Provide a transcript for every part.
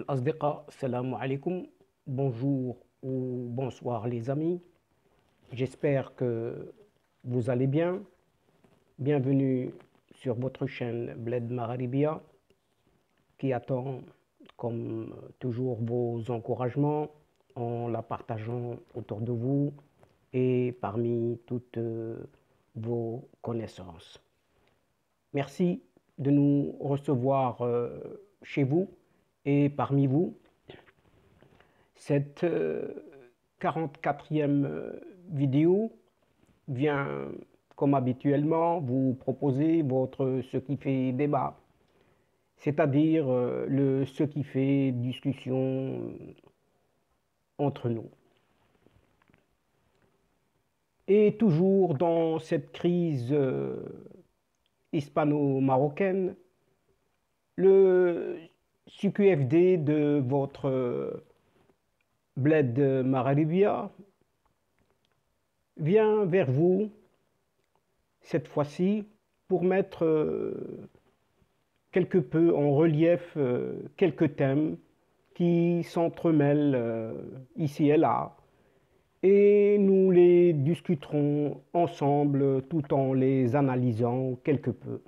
الأصدقاء السلام عليكم. Bonjour ou bonsoir les amis. J'espère que vous allez bien. Bienvenue sur votre chaîne Bled Magharibia qui attend comme toujours vos encouragements en la partageant autour de vous et parmi toutes vos connaissances. Merci de nous recevoir chez vous et parmi vous. Cette 44e vidéo vient, comme habituellement, vous proposer votre ce qui fait débat, c'est-à-dire le ce qui fait discussion entre nous. Et toujours dans cette crise hispano-marocaine, le CQFD de votre Bled Magharibia vient vers vous cette fois-ci pour mettre quelque peu en relief quelques thèmes qui s'entremêlent ici et là, et nous les discuterons ensemble tout en les analysant quelque peu.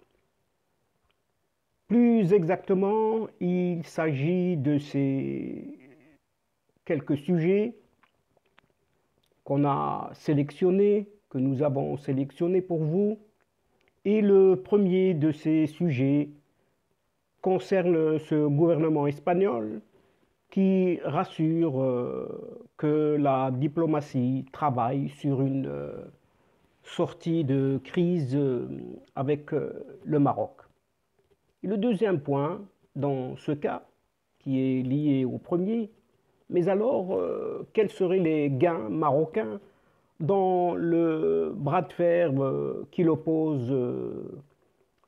Plus exactement, il s'agit de ces quelques sujets qu'on a sélectionnés, que nous avons sélectionnés pour vous. Et le premier de ces sujets concerne ce gouvernement espagnol qui rassure que la diplomatie travaille sur une sortie de crise avec le Maroc. Et le deuxième point, dans ce cas, qui est lié au premier, mais alors, quels seraient les gains marocains dans le bras de fer qui l'oppose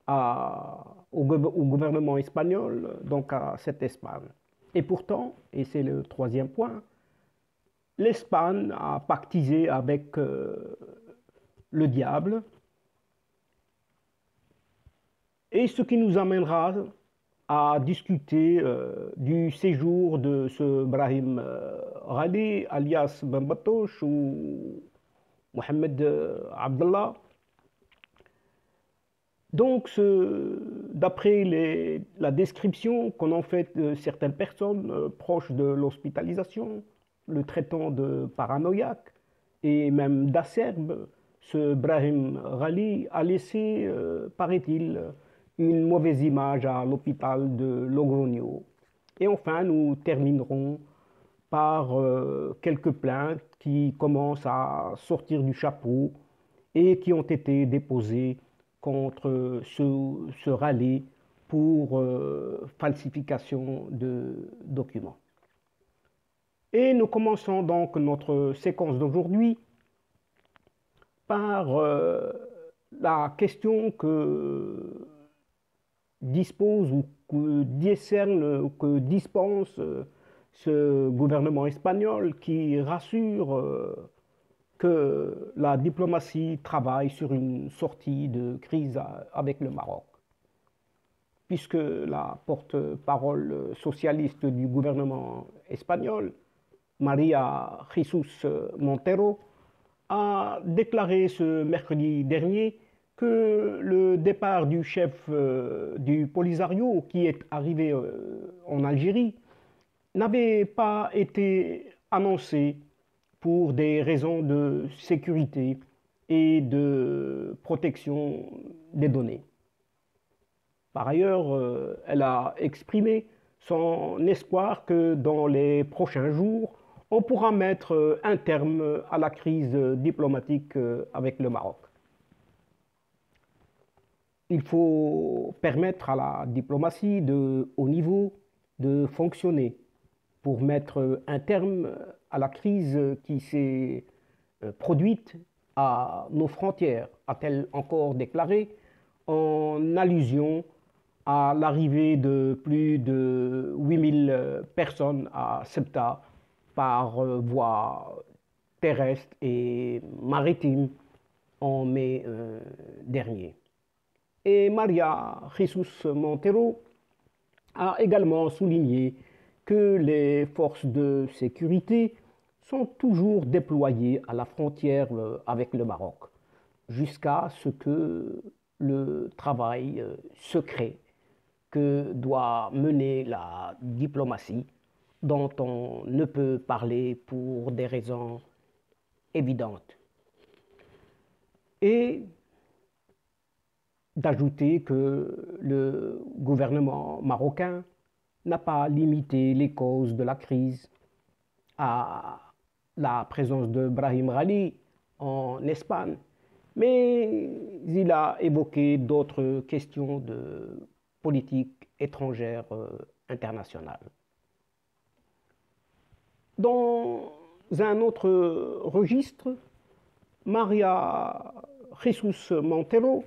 au gouvernement espagnol, donc à cette Espagne? Et pourtant, et c'est le troisième point, l'Espagne a pactisé avec le diable, et ce qui nous amènera à discuter du séjour de ce Brahim Ghali, alias Ben Batouche ou Mohamed Abdallah. Donc, d'après la description qu'on en fait de certaines personnes proches de l'hospitalisation, le traitant de paranoïaque et même d'acerbe, ce Brahim Ghali a laissé, paraît-il, une mauvaise image à l'hôpital de Logroño. Et enfin, nous terminerons par quelques plaintes qui commencent à sortir du chapeau et qui ont été déposées contre ce rallye pour falsification de documents. Et nous commençons donc notre séquence d'aujourd'hui par la question que dispose ou que décerne, que dispense ce gouvernement espagnol qui rassure que la diplomatie travaille sur une sortie de crise avec le Maroc. Puisque la porte-parole socialiste du gouvernement espagnol, María Jesús Montero, a déclaré ce mercredi dernier que le départ du chef du Polisario, qui est arrivé en Algérie, n'avait pas été annoncé pour des raisons de sécurité et de protection des données. Par ailleurs, elle a exprimé son espoir que dans les prochains jours, on pourra mettre un terme à la crise diplomatique avec le Maroc. Il faut permettre à la diplomatie de haut niveau de fonctionner pour mettre un terme à la crise qui s'est produite à nos frontières, a-t-elle encore déclaré, en allusion à l'arrivée de plus de 8000 personnes à Ceuta par voie terrestre et maritime en mai dernier. Et María Jesús Montero a également souligné que les forces de sécurité sont toujours déployées à la frontière avec le Maroc, jusqu'à ce que le travail secret que doit mener la diplomatie, dont on ne peut parler pour des raisons évidentes. Et d'ajouter que le gouvernement marocain n'a pas limité les causes de la crise à la présence de Brahim Ghali en Espagne, mais il a évoqué d'autres questions de politique étrangère internationale. Dans un autre registre, Maria Jesus Montero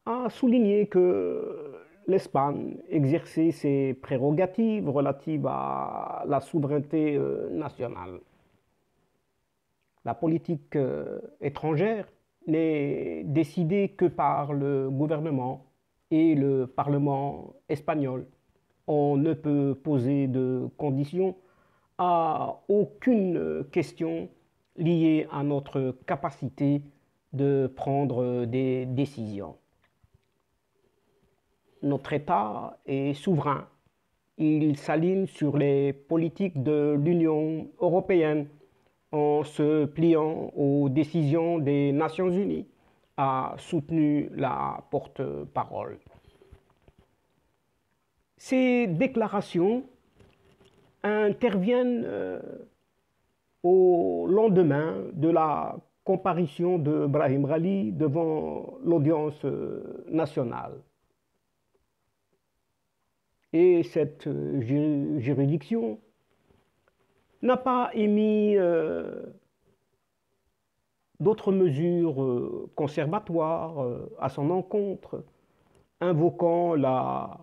a souligné que l'Espagne exerçait ses prérogatives relatives à la souveraineté nationale. La politique étrangère n'est décidée que par le gouvernement et le Parlement espagnol. On ne peut poser de conditions à aucune question liée à notre capacité de prendre des décisions. Notre État est souverain. Il s'aligne sur les politiques de l'Union européenne en se pliant aux décisions des Nations Unies, a soutenu la porte-parole. Ces déclarations interviennent au lendemain de la comparution de Brahim Ghali devant l'audience nationale. Et cette juridiction n'a pas émis d'autres mesures conservatoires à son encontre, invoquant la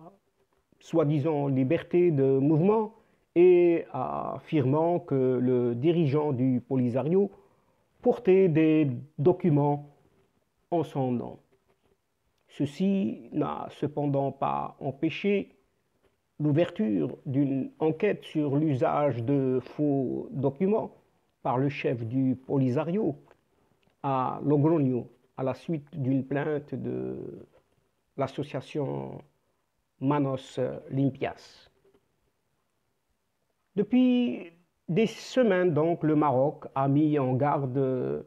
soi-disant liberté de mouvement et affirmant que le dirigeant du Polisario portait des documents en son nom. Ceci n'a cependant pas empêché l'ouverture d'une enquête sur l'usage de faux documents par le chef du Polisario à Logroño, à la suite d'une plainte de l'association Manos Limpias. Depuis des semaines, donc, le Maroc a mis en garde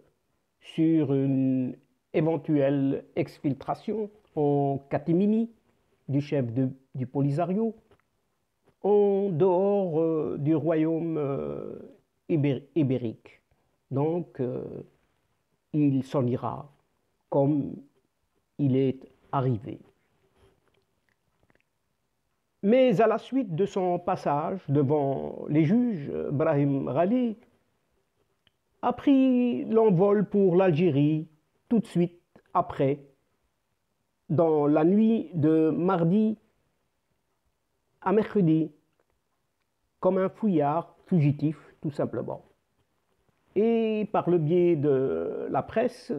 sur une éventuelle exfiltration en catimini du chef du Polisario en dehors du royaume ibérique. Donc, il s'en ira comme il est arrivé. Mais à la suite de son passage devant les juges, Brahim Ghali a pris l'envol pour l'Algérie tout de suite après, dans la nuit de mardi à mercredi, comme un fouillard fugitif, tout simplement. Et par le biais de la presse,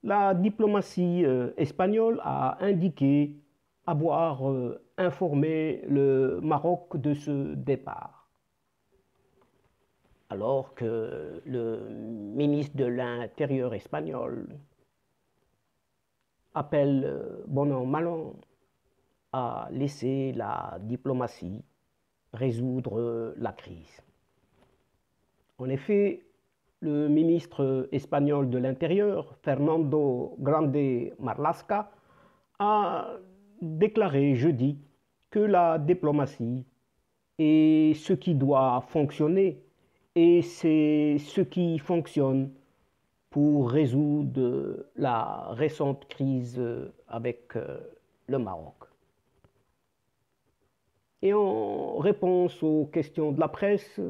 la diplomatie espagnole a indiqué avoir informé le Maroc de ce départ. Alors que le ministre de l'Intérieur espagnol appelle bon an mal an à laisser la diplomatie résoudre la crise. En effet, le ministre espagnol de l'Intérieur, Fernando Grande Marlaska, a déclaré jeudi que la diplomatie est ce qui doit fonctionner et c'est ce qui fonctionne pour résoudre la récente crise avec le Maroc. Et en réponse aux questions de la presse,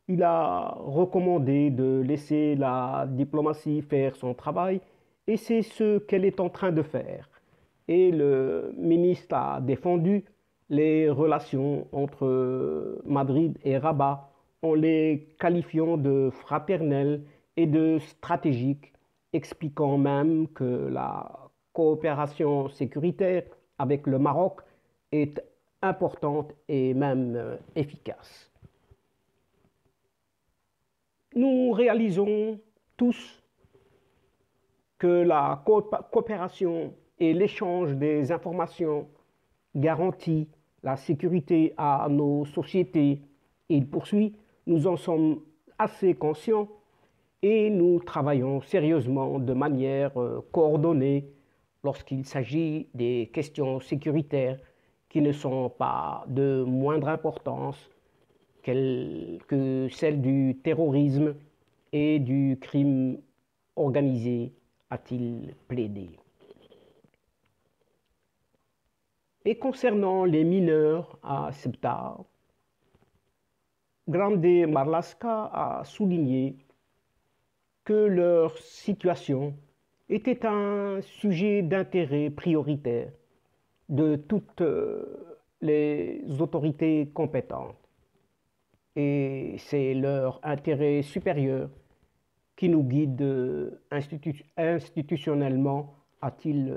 il a recommandé de laisser la diplomatie faire son travail et c'est ce qu'elle est en train de faire. Et le ministre a défendu les relations entre Madrid et Rabat en les qualifiant de fraternelles et de stratégiques, expliquant même que la coopération sécuritaire avec le Maroc est importante et même efficace. Nous réalisons tous que la coopération et l'échange des informations garantit la sécurité à nos sociétés. Et il poursuit, nous en sommes assez conscients et nous travaillons sérieusement de manière coordonnée lorsqu'il s'agit des questions sécuritaires qui ne sont pas de moindre importance que celle du terrorisme et du crime organisé, a-t-il plaidé. Et concernant les mineurs à Ceuta, Grande Marlaska a souligné que leur situation était un sujet d'intérêt prioritaire de toutes les autorités compétentes. Et c'est leur intérêt supérieur qui nous guide institutionnellement, a-t-il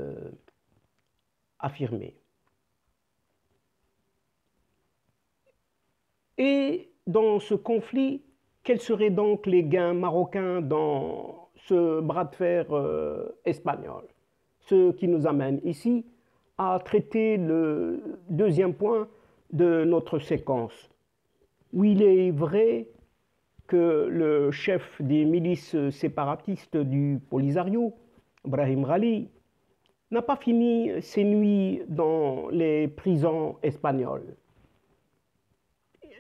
affirmé. Et dans ce conflit, quels seraient donc les gains marocains dans ce bras de fer espagnol? Ce qui nous amène ici à traiter le deuxième point de notre séquence, où il est vrai que le chef des milices séparatistes du Polisario, Brahim Ghali, n'a pas fini ses nuits dans les prisons espagnoles.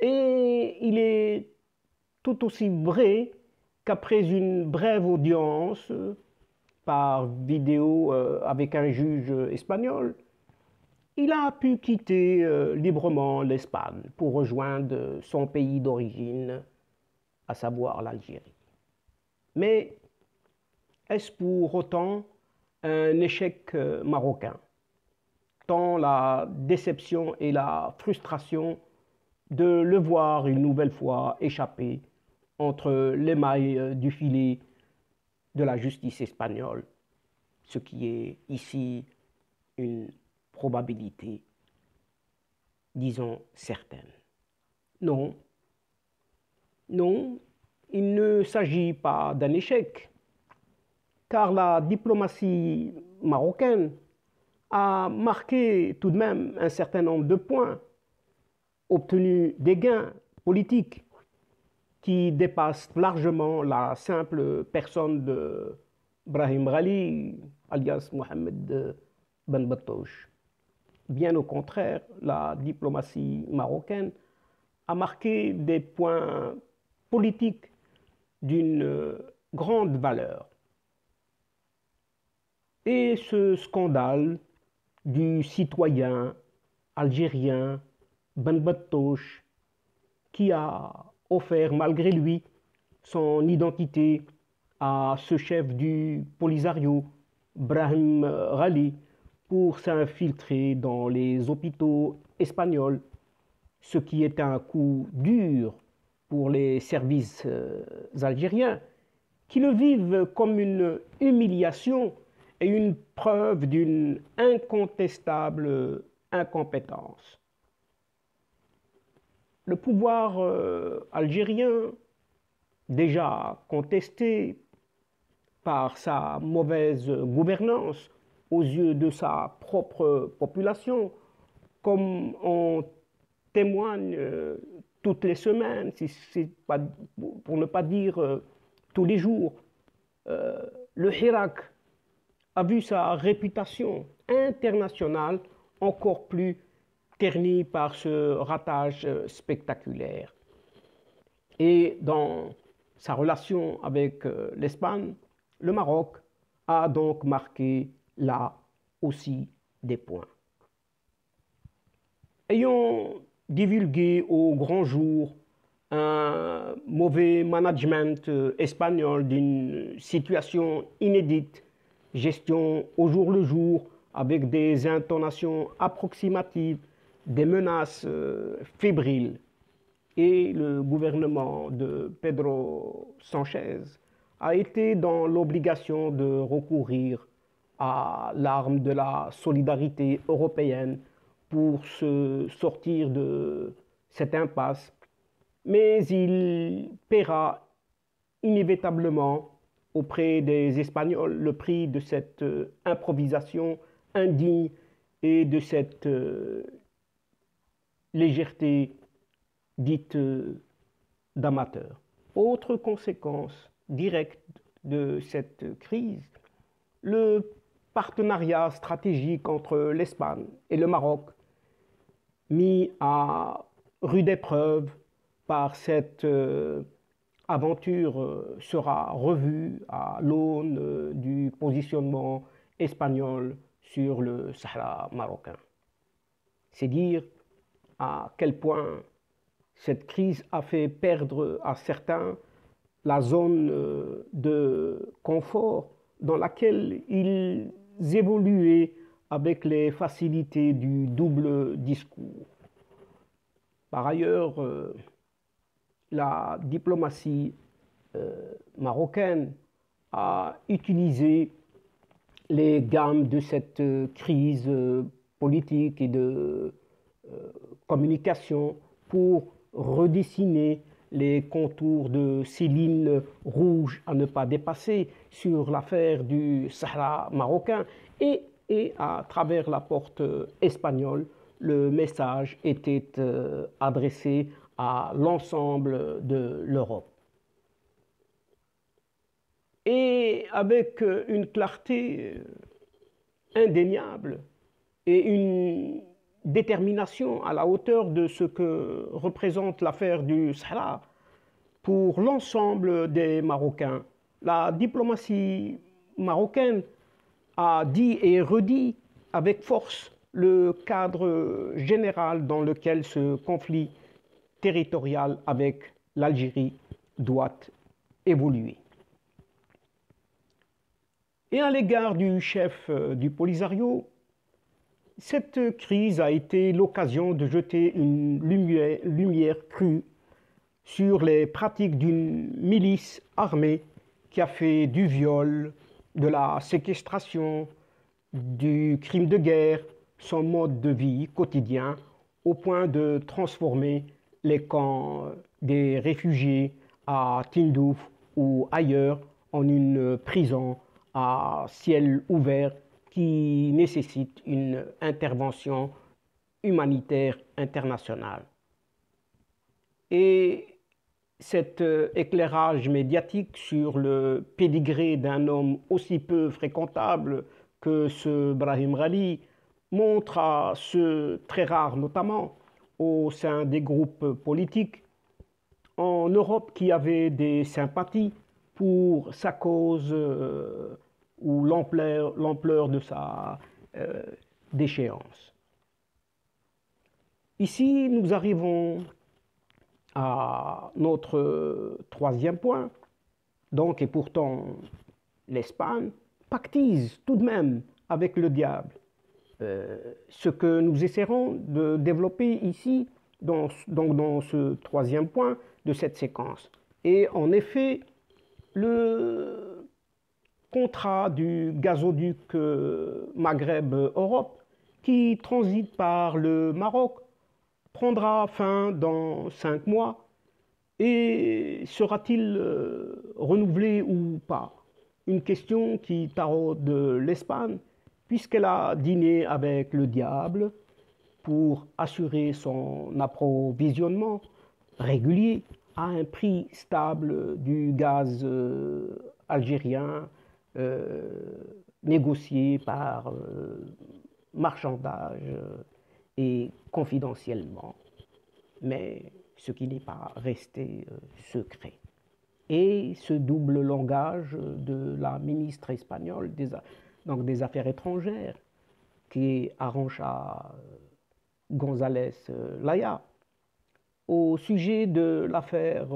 Et il est tout aussi vrai qu'après une brève audience par vidéo avec un juge espagnol, il a pu quitter librement l'Espagne pour rejoindre son pays d'origine, à savoir l'Algérie. Mais est-ce pour autant un échec marocain, tant la déception et la frustration de le voir une nouvelle fois échapper entre les mailles du filet de la justice espagnole, ce qui est ici une probabilité, disons, certaine. Non, non, il ne s'agit pas d'un échec, car la diplomatie marocaine a marqué tout de même un certain nombre de points, obtenu des gains politiques qui dépassent largement la simple personne de Brahim Ghali, alias Mohamed Ben Batouche. Bien au contraire, la diplomatie marocaine a marqué des points politiques d'une grande valeur. Et ce scandale du citoyen algérien Ben Batouche, qui a offert malgré lui son identité à ce chef du Polisario, Brahim Ghali, pour s'infiltrer dans les hôpitaux espagnols, ce qui est un coup dur pour les services algériens, qui le vivent comme une humiliation et une preuve d'une incontestable incompétence. Le pouvoir algérien, déjà contesté par sa mauvaise gouvernance aux yeux de sa propre population, comme on témoigne toutes les semaines, pour ne pas dire tous les jours, le Hirak a vu sa réputation internationale encore plus ternie par ce ratage spectaculaire. Et dans sa relation avec l'Espagne, le Maroc a donc marqué là aussi des points. Ayant divulgué au grand jour un mauvais management espagnol d'une situation inédite, gestion au jour le jour avec des intonations approximatives, des menaces fébriles, et le gouvernement de Pedro Sánchez a été dans l'obligation de recourir à l'arme de la solidarité européenne pour se sortir de cette impasse, mais il paiera inévitablement auprès des Espagnols le prix de cette improvisation indigne et de cette légèreté dite d'amateur. Autre conséquence directe de cette crise, le partenariat stratégique entre l'Espagne et le Maroc, mis à rude épreuve par cette aventure, sera revu à l'aune du positionnement espagnol sur le Sahara marocain. C'est dire à quel point cette crise a fait perdre à certains la zone de confort dans laquelle ils évoluaient avec les facilités du double discours. Par ailleurs, la diplomatie marocaine a utilisé les gammes de cette crise politique et de communication pour redessiner les contours de ces lignes rouges à ne pas dépasser sur l'affaire du Sahara marocain et à travers la porte espagnole, le message était adressé à l'ensemble de l'Europe. Et avec une clarté indéniable et une détermination à la hauteur de ce que représente l'affaire du Sahara pour l'ensemble des Marocains. La diplomatie marocaine a dit et redit avec force le cadre général dans lequel ce conflit territorial avec l'Algérie doit évoluer. Et à l'égard du chef du Polisario, cette crise a été l'occasion de jeter une lumière crue sur les pratiques d'une milice armée qui a fait du viol, de la séquestration, du crime de guerre son mode de vie quotidien au point de transformer les camps des réfugiés à Tindouf ou ailleurs en une prison à ciel ouvert qui nécessite une intervention humanitaire internationale. Et cet éclairage médiatique sur le pédigré d'un homme aussi peu fréquentable que ce Brahim Ghali montre à ce très rare notamment au sein des groupes politiques en Europe qui avaient des sympathies pour sa cause ou l'ampleur de sa déchéance. Ici, nous arrivons à notre troisième point. Donc, et pourtant, l'Espagne pactise tout de même avec le diable. Ce que nous essaierons de développer ici, dans ce troisième point de cette séquence. Et en effet, le contrat du gazoduc Maghreb-Europe, qui transite par le Maroc, prendra fin dans 5 mois et sera-t-il renouvelé ou pas? Une question qui taraude l'Espagne, puisqu'elle a dîné avec le diable pour assurer son approvisionnement régulier à un prix stable du gaz algérien négocié par marchandage et confidentiellement, mais ce qui n'est pas resté secret. Et ce double langage de la ministre espagnole des Affaires étrangères, qui est Arantxa González Laya, au sujet de l'affaire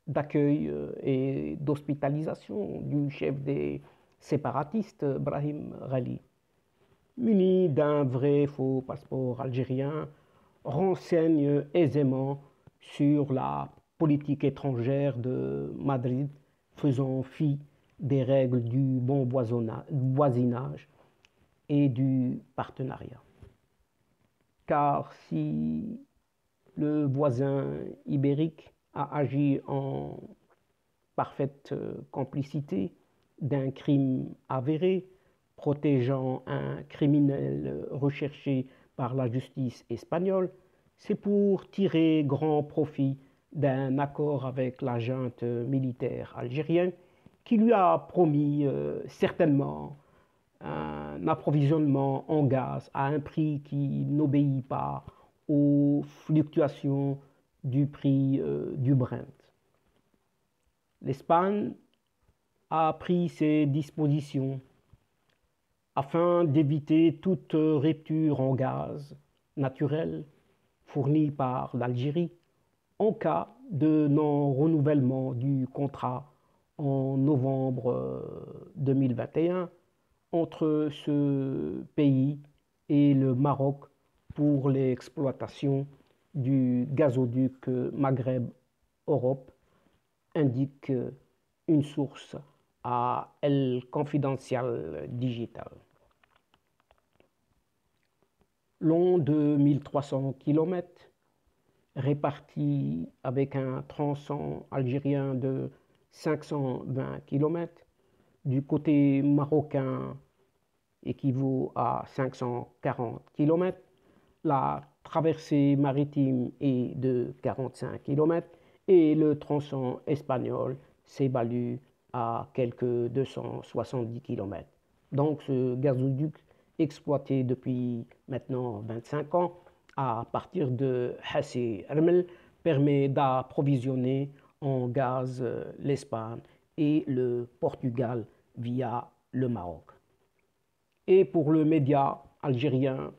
d'accueil et d'hospitalisation du chef des séparatistes, Brahim Ghali, muni d'un vrai faux passeport algérien, renseigne aisément sur la politique étrangère de Madrid, faisant fi des règles du bon voisinage et du partenariat. car si le voisin ibérique a agi en parfaite complicité d'un crime avéré, protégeant un criminel recherché par la justice espagnole, c'est pour tirer grand profit d'un accord avec la junte militaire algérienne qui lui a promis certainement un approvisionnement en gaz à un prix qui n'obéit pas aux fluctuations du prix du Brent. L'Espagne a pris ses dispositions afin d'éviter toute rupture en gaz naturel fourni par l'Algérie en cas de non-renouvellement du contrat en novembre 2021 entre ce pays et le Maroc pour l'exploitation du gazoduc Maghreb-Europe, indique une source à El Confidencial Digital. Long de 1300 km, réparti avec un tronçon algérien de 520 km, du côté marocain équivaut à 540 km, la traversée maritime est de 45 km et le tronçon espagnol s'évalue à quelques 270 km. Donc ce gazoduc exploité depuis maintenant 25 ans à partir de Hassi Rmel permet d'approvisionner en gaz l'Espagne et le Portugal via le Maroc. Et pour le média algérien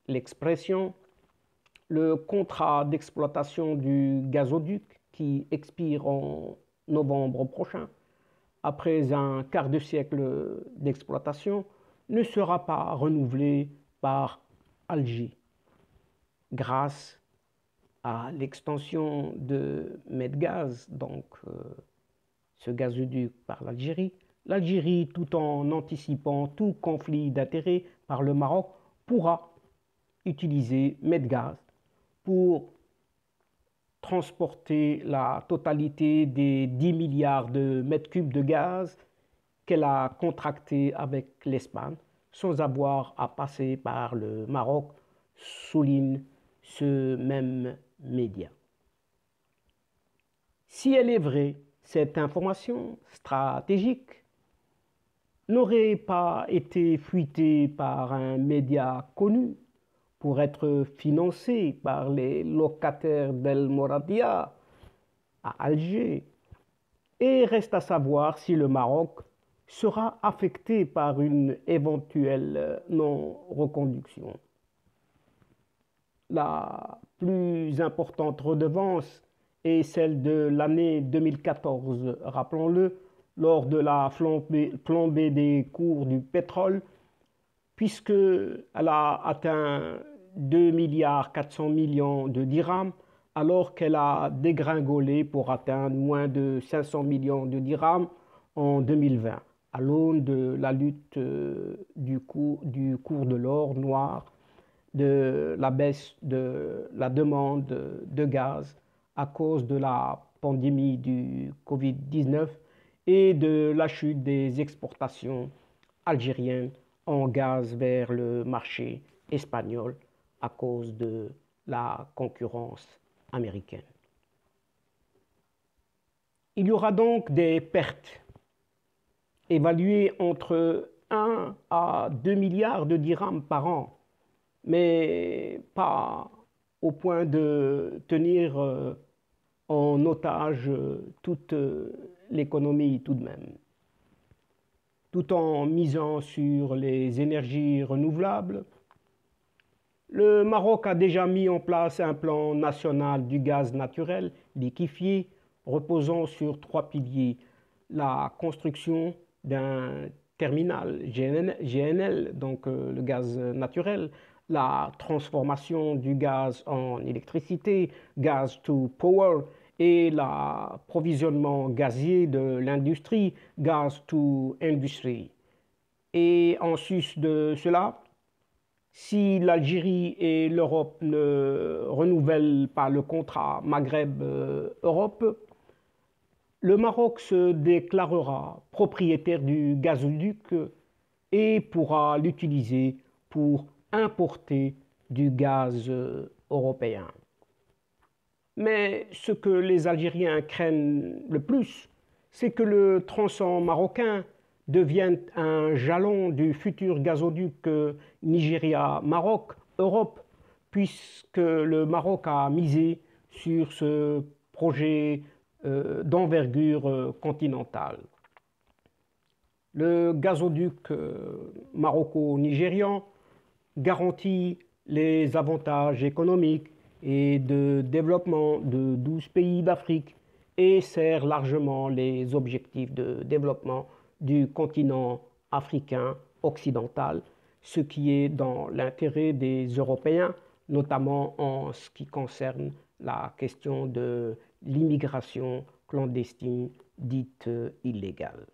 L'Expression, le contrat d'exploitation du gazoduc qui expire en novembre prochain, après un quart de siècle d'exploitation, ne sera pas renouvelé par Alger. Grâce à l'extension de Medgaz, donc ce gazoduc par l'Algérie, l'Algérie, tout en anticipant tout conflit d'intérêts par le Maroc, pourra utiliser Medgaz pour transporter la totalité des 10 milliards de mètres cubes de gaz qu'elle a contracté avec l'Espagne sans avoir à passer par le Maroc, souligne ce même média. Si elle est vraie, cette information stratégique n'aurait pas été fuitée par un média connu pour être financé par les locataires d'El Moradia à Alger. Et reste à savoir si le Maroc sera affecté par une éventuelle non-reconduction. La plus importante redevance est celle de l'année 2014, rappelons-le, lors de la flambée des cours du pétrole, puisqu'elle a atteint 2 milliards 400 millions de dirhams, alors qu'elle a dégringolé pour atteindre moins de 500 millions de dirhams en 2020, à l'aune de la lutte du cours de l'or noir, de la baisse de la demande de gaz à cause de la pandémie du Covid-19 et de la chute des exportations algériennes en gaz vers le marché espagnol à cause de la concurrence américaine. Il y aura donc des pertes évaluées entre 1 à 2 milliards de dirhams par an, mais pas au point de tenir en otage toute l'économie tout de même. Tout en misant sur les énergies renouvelables, le Maroc a déjà mis en place un plan national du gaz naturel liquéfié reposant sur 3 piliers. La construction d'un terminal GNL, donc le gaz naturel, la transformation du gaz en électricité, gas to power, et l'approvisionnement gazier de l'industrie, gas to industry. Et en sus de cela, si l'Algérie et l'Europe ne renouvellent pas le contrat Maghreb-Europe, le Maroc se déclarera propriétaire du gazoduc et pourra l'utiliser pour importer du gaz européen. Mais ce que les Algériens craignent le plus, c'est que le tronçon marocain devienne un jalon du futur gazoduc Nigeria-Maroc-Europe, puisque le Maroc a misé sur ce projet d'envergure continentale. Le gazoduc maroco-nigérian garantit les avantages économiques et de développement de 12 pays d'Afrique et sert largement les objectifs de développement du continent africain occidental, ce qui est dans l'intérêt des Européens, notamment en ce qui concerne la question de l'immigration clandestine dite illégale.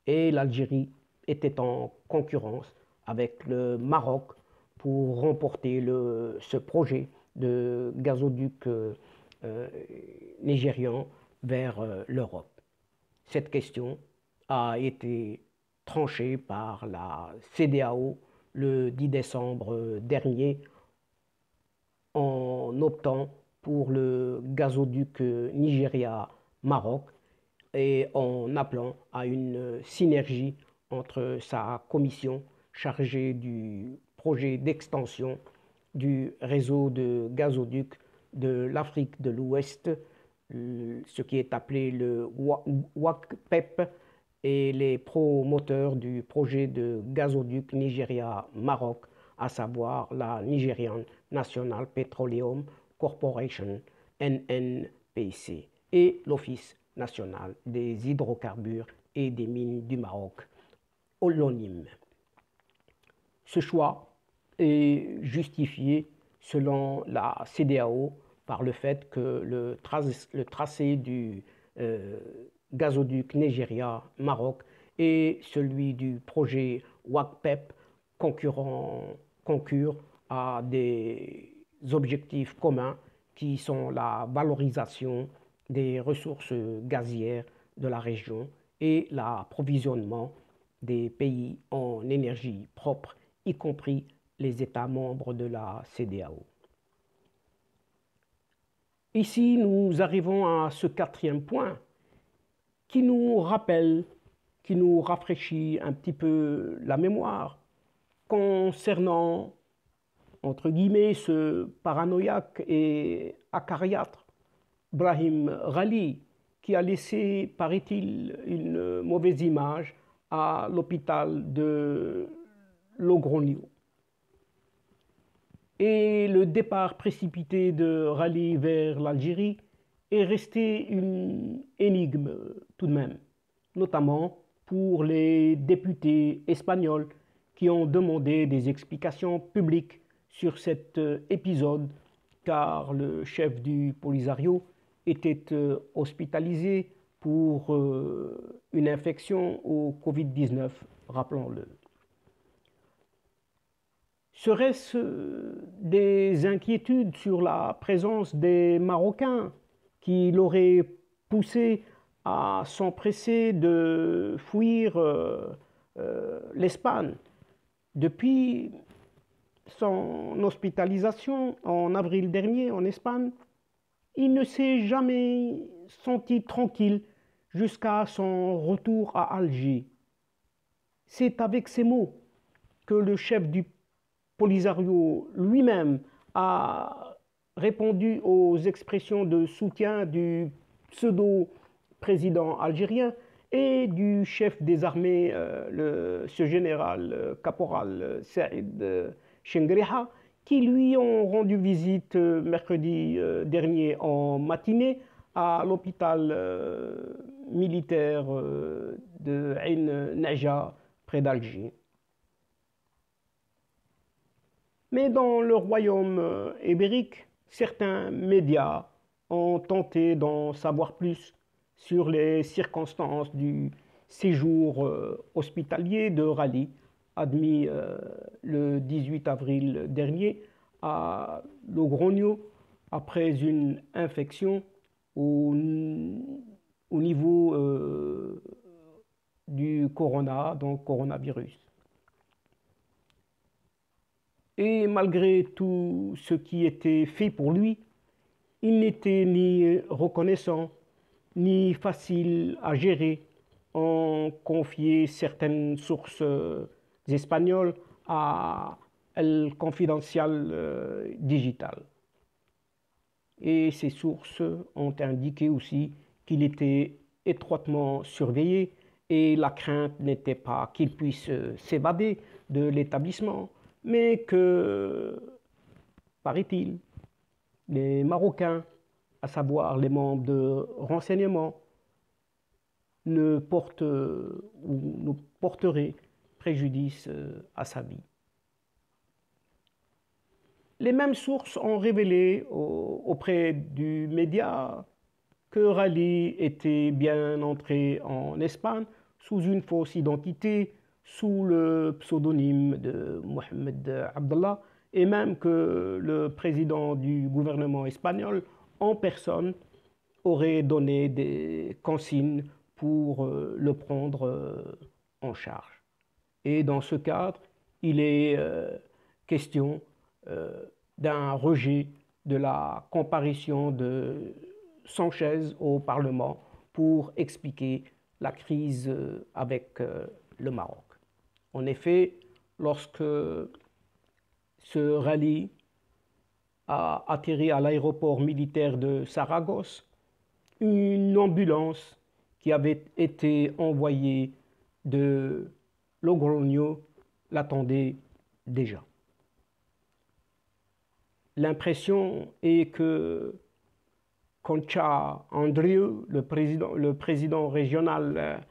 Et l'Algérie était en concurrence avec le Maroc pour remporter ce projet de gazoduc nigérian vers l'Europe. Cette question a été tranchée par la CEDEAO le 10 décembre dernier en optant pour le gazoduc Nigeria-Maroc et en appelant à une synergie entre sa commission chargée du projet d'extension du réseau de gazoducs de l'Afrique de l'Ouest, ce qui est appelé le WACPEP, et les promoteurs du projet de gazoduc Nigeria-Maroc, à savoir la Nigerian National Petroleum Corporation, NNPC, et l'Office national des hydrocarbures et des mines du Maroc, l'ONIM. Ce choix est justifié selon la CEDEAO par le fait que le tracé du gazoduc Nigeria-Maroc et celui du projet WACPEP concurrent à des objectifs communs qui sont la valorisation des ressources gazières de la région et l'approvisionnement des pays en énergie propre, y compris les États membres de la CEDEAO. Ici, nous arrivons à ce quatrième point qui nous rappelle, qui nous rafraîchit un petit peu la mémoire concernant, entre guillemets, ce paranoïaque et acariâtre Brahim Ghali, qui a laissé, paraît-il, une mauvaise image à l'hôpital de Logronio. Et le départ précipité de Ghali vers l'Algérie est resté une énigme tout de même, notamment pour les députés espagnols qui ont demandé des explications publiques sur cet épisode, car le chef du Polisario était hospitalisé pour une infection au Covid-19, rappelons-le. Serait-ce des inquiétudes sur la présence des Marocains qui l'auraient poussé à s'empresser de fuir l'Espagne? Depuis son hospitalisation en avril dernier en Espagne, il ne s'est jamais senti tranquille jusqu'à son retour à Alger. C'est avec ces mots que le chef du Polisario lui-même a répondu aux expressions de soutien du pseudo-président algérien et du chef des armées, ce général caporal Saïd Chengriha, qui lui ont rendu visite mercredi dernier en matinée à l'hôpital militaire de Ain Naja, près d'Alger. Mais dans le royaume ibérique, certains médias ont tenté d'en savoir plus sur les circonstances du séjour hospitalier de Ghali admis le 18 avril dernier à Logroño après une infection au niveau du donc coronavirus. Et malgré tout ce qui était fait pour lui, il n'était ni reconnaissant, ni facile à gérer. On confiait certaines sources espagnoles à El Confidencial Digital. Et ces sources ont indiqué aussi qu'il était étroitement surveillé et la crainte n'était pas qu'il puisse s'évader de l'établissement, mais que, paraît-il, les Marocains, à savoir les membres de renseignement, ne portent ou ne porteraient préjudice à sa vie. Les mêmes sources ont révélé auprès du média que Rally était bien entré en Espagne sous une fausse identité, sous le pseudonyme de Mohamed Abdallah, et même que le président du gouvernement espagnol en personne aurait donné des consignes pour le prendre en charge. Et dans ce cadre, il est question d'un rejet de la comparution de Sanchez au Parlement pour expliquer la crise avec le Maroc. En effet, lorsque ce rallye a atterri à l'aéroport militaire de Saragosse, une ambulance qui avait été envoyée de Logroño l'attendait déjà. L'impression est que Concha Andreu, le président régional,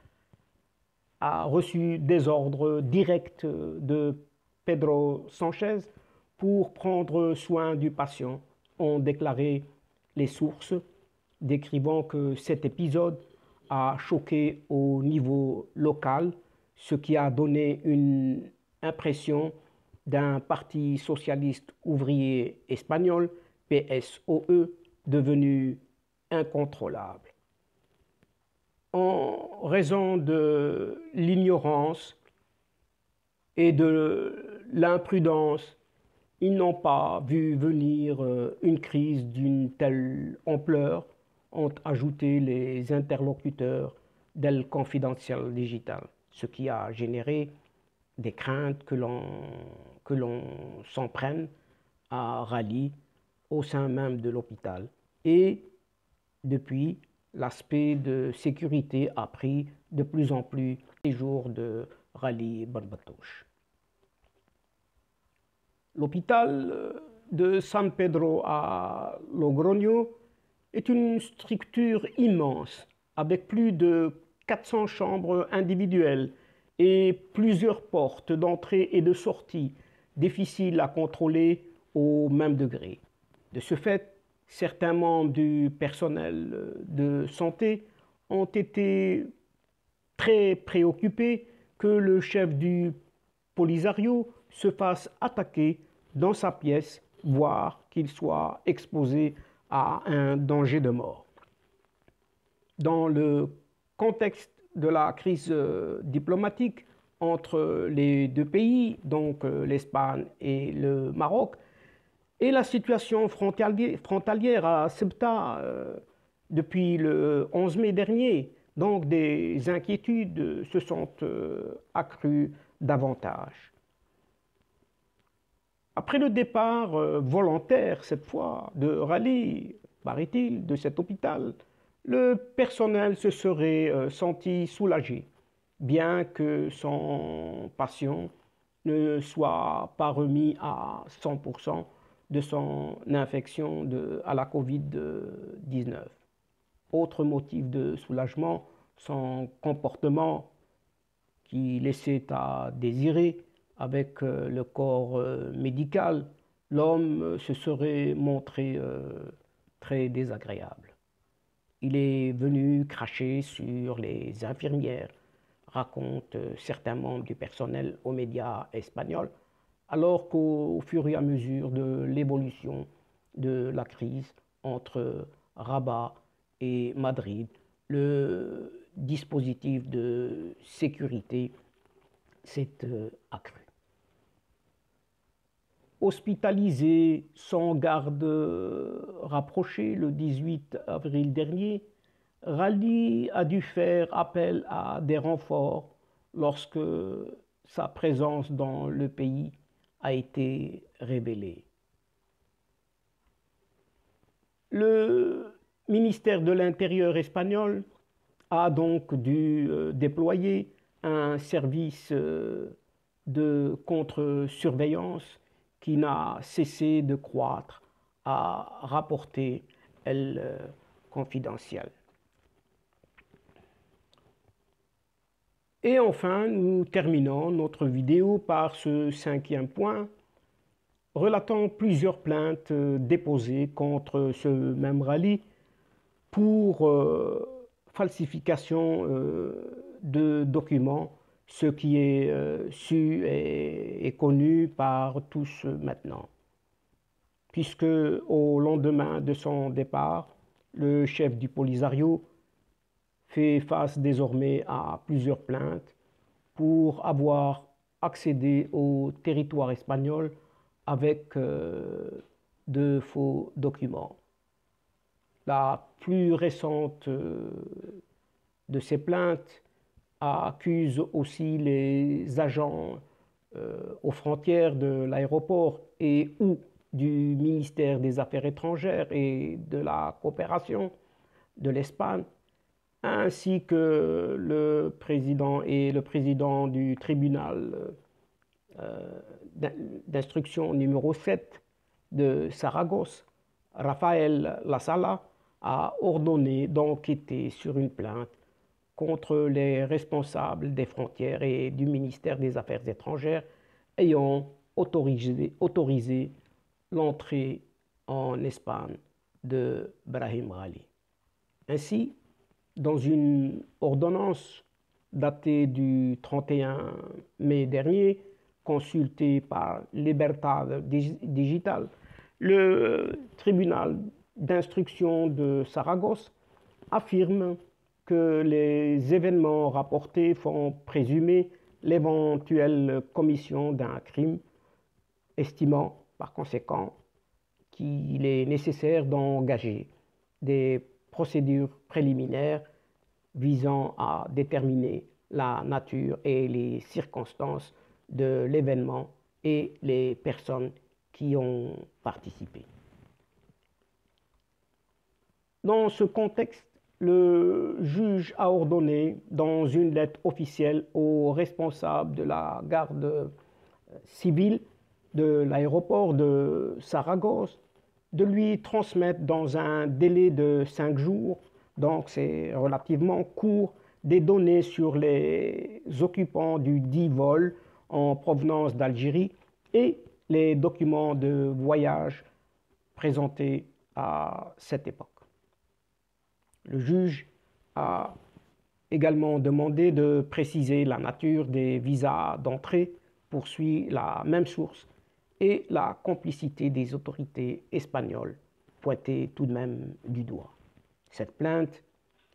a reçu des ordres directs de Pedro Sanchez pour prendre soin du patient, ont déclaré les sources, décrivant que cet épisode a choqué au niveau local, ce qui a donné une impression d'un parti socialiste ouvrier espagnol, PSOE, devenu incontrôlable. En raison de l'ignorance et de l'imprudence, ils n'ont pas vu venir une crise d'une telle ampleur, ont ajouté les interlocuteurs d'El Confidencial Digital, ce qui a généré des craintes que l'on s'en prenne à Rally au sein même de l'hôpital. Et depuis, l'aspect de sécurité a pris de plus en plus les jours de Rally Barbatouche. L'hôpital de San Pedro à Logroño est une structure immense avec plus de 400 chambres individuelles et plusieurs portes d'entrée et de sortie difficiles à contrôler au même degré. De ce fait, certains membres du personnel de santé ont été très préoccupés que le chef du Polisario se fasse attaquer dans sa pièce, voire qu'il soit exposé à un danger de mort. Dans le contexte de la crise diplomatique entre les deux pays, donc l'Espagne et le Maroc, et la situation frontalière à Ceuta depuis le 11 mai dernier, donc des inquiétudes se sont accrues davantage. Après le départ volontaire, cette fois, de Rally, paraît-il, de cet hôpital, le personnel se serait senti soulagé, bien que son patient ne soit pas remis à 100% de son infection à la Covid-19. Autre motif de soulagement, son comportement qui laissait à désirer avec le corps médical, l'homme se serait montré très désagréable. Il est venu cracher sur les infirmières, racontent certains membres du personnel aux médias espagnols, alors qu'au fur et à mesure de l'évolution de la crise entre Rabat et Madrid, le dispositif de sécurité s'est accru. Hospitalisé sans garde rapprochée le 18 avril dernier, Rally a dû faire appel à des renforts lorsque sa présence dans le pays a été révélée. Le ministère de l'Intérieur espagnol a donc dû déployer un service de contre-surveillance qui n'a cessé de croître, a rapporté El Confidencial. Et enfin, nous terminons notre vidéo par ce 5e point, relatant plusieurs plaintes déposées contre ce même Rally pour falsification de documents, ce qui est su et connu par tous maintenant. Puisque au lendemain de son départ, le chef du Polisario fait face désormais à plusieurs plaintes pour avoir accédé au territoire espagnol avec de faux documents. La plus récente de ces plaintes accuse aussi les agents aux frontières de l'aéroport et ou du ministère des Affaires étrangères et de la coopération de l'Espagne, ainsi que le président du tribunal d'instruction numéro 7 de Saragosse, Rafael Lasala, a ordonné d'enquêter sur une plainte contre les responsables des frontières et du ministère des Affaires étrangères ayant autorisé l'entrée en Espagne de Brahim Rally. Ainsi, dans une ordonnance datée du 31 mai dernier, consultée par Libertad Digital, le tribunal d'instruction de Saragosse affirme que les événements rapportés font présumer l'éventuelle commission d'un crime, estimant par conséquent qu'il est nécessaire d'engager des procédures préliminaires visant à déterminer la nature et les circonstances de l'événement et les personnes qui ont participé. Dans ce contexte, le juge a ordonné, dans une lettre officielle aux responsables de la garde civile de l'aéroport de Saragosse, de lui transmettre dans un délai de 5 jours, donc c'est relativement court, des données sur les occupants du dit vol en provenance d'Algérie et les documents de voyage présentés à cette époque. Le juge a également demandé de préciser la nature des visas d'entrée, poursuit la même source, et la complicité des autorités espagnoles, pointée tout de même du doigt. Cette plainte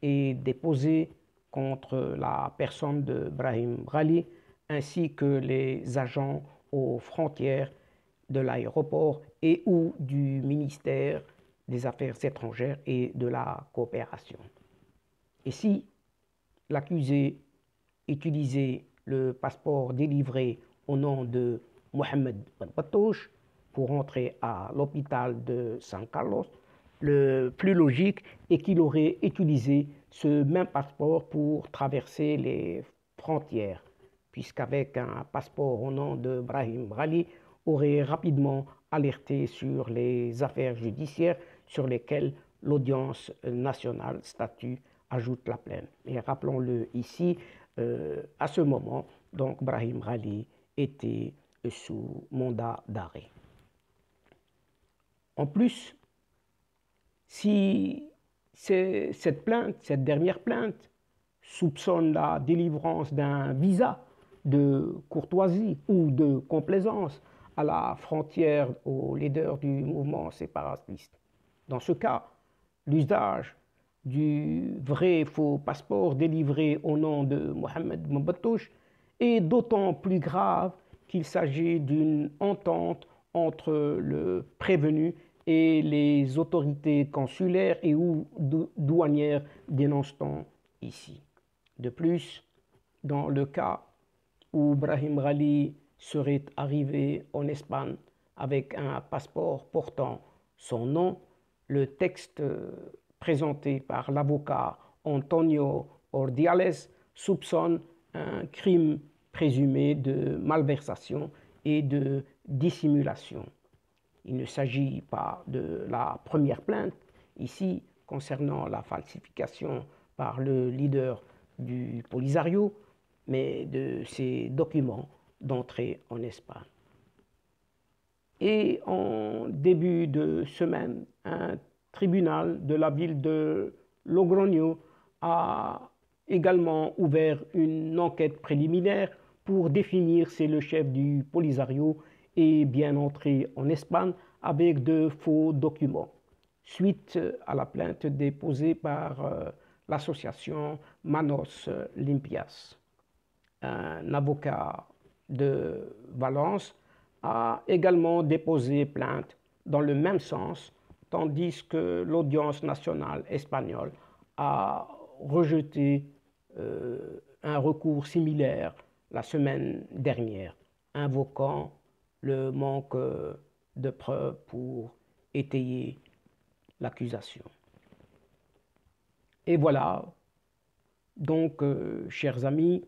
est déposée contre la personne de Brahim Rally ainsi que les agents aux frontières de l'aéroport et ou du ministère des Affaires étrangères et de la coopération. Et si l'accusé utilisait le passeport délivré au nom de Mohamed Ben Battouche pour entrer à l'hôpital de San Carlos, le plus logique est qu'il aurait utilisé ce même passeport pour traverser les frontières, puisqu'avec un passeport au nom de Brahim Rally, aurait rapidement alerté sur les affaires judiciaires sur lesquelles l'audience nationale statue, ajoute la plainte. Et rappelons-le ici, à ce moment, donc Brahim Rally était sous mandat d'arrêt. En plus, si cette dernière plainte, soupçonne la délivrance d'un visa de courtoisie ou de complaisance à la frontière aux leaders du mouvement séparatiste. Dans ce cas, l'usage du vrai et faux passeport délivré au nom de Mohamed Mbatouche est d'autant plus grave qu'il s'agit d'une entente entre le prévenu et les autorités consulaires et ou douanières, dénonce-t-on ici. De plus, dans le cas où Brahim Ghali serait arrivé en Espagne avec un passeport portant son nom, le texte présenté par l'avocat Antonio Ordiales soupçonne un crime présumé de malversation et de dissimulation. Il ne s'agit pas de la première plainte ici concernant la falsification par le leader du Polisario, mais de ses documents d'entrée en Espagne. Et en début de semaine, un tribunal de la ville de Logroño a également ouvert une enquête préliminaire pour définir si le chef du Polisario est bien entré en Espagne avec de faux documents, suite à la plainte déposée par l'association Manos Limpias. Un avocat de Valence a également déposé plainte dans le même sens, tandis que l'audience nationale espagnole a rejeté un recours similaire la semaine dernière, invoquant le manque de preuves pour étayer l'accusation. Et voilà, donc, chers amis,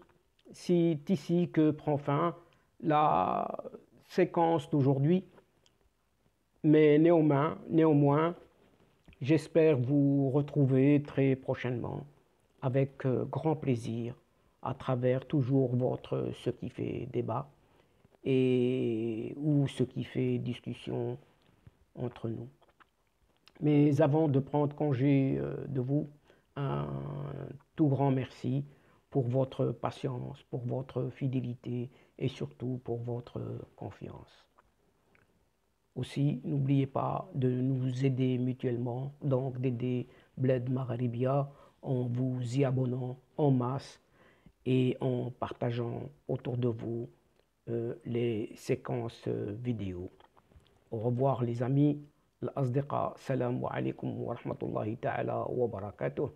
c'est ici que prend fin la séquence d'aujourd'hui, mais néanmoins, j'espère vous retrouver très prochainement avec grand plaisir à travers toujours votre Ce qui fait débat et ou ce qui fait discussion entre nous. Mais avant de prendre congé de vous, un tout grand merci pour votre patience, pour votre fidélité et surtout pour votre confiance. Aussi, n'oubliez pas de nous aider mutuellement, donc d'aider Bled Magharibia en vous y abonnant en masse et en partageant autour de vous les séquences vidéo. Au revoir les amis. الأصدقاء السلام عليكم ورحمة الله تعالى وبركاته.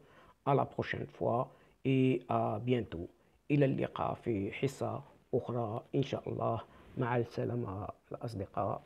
À la prochaine fois et à bientôt. إلى اللقاء في حصة أخرى إن شاء الله. مع السلامة الأصدقاء.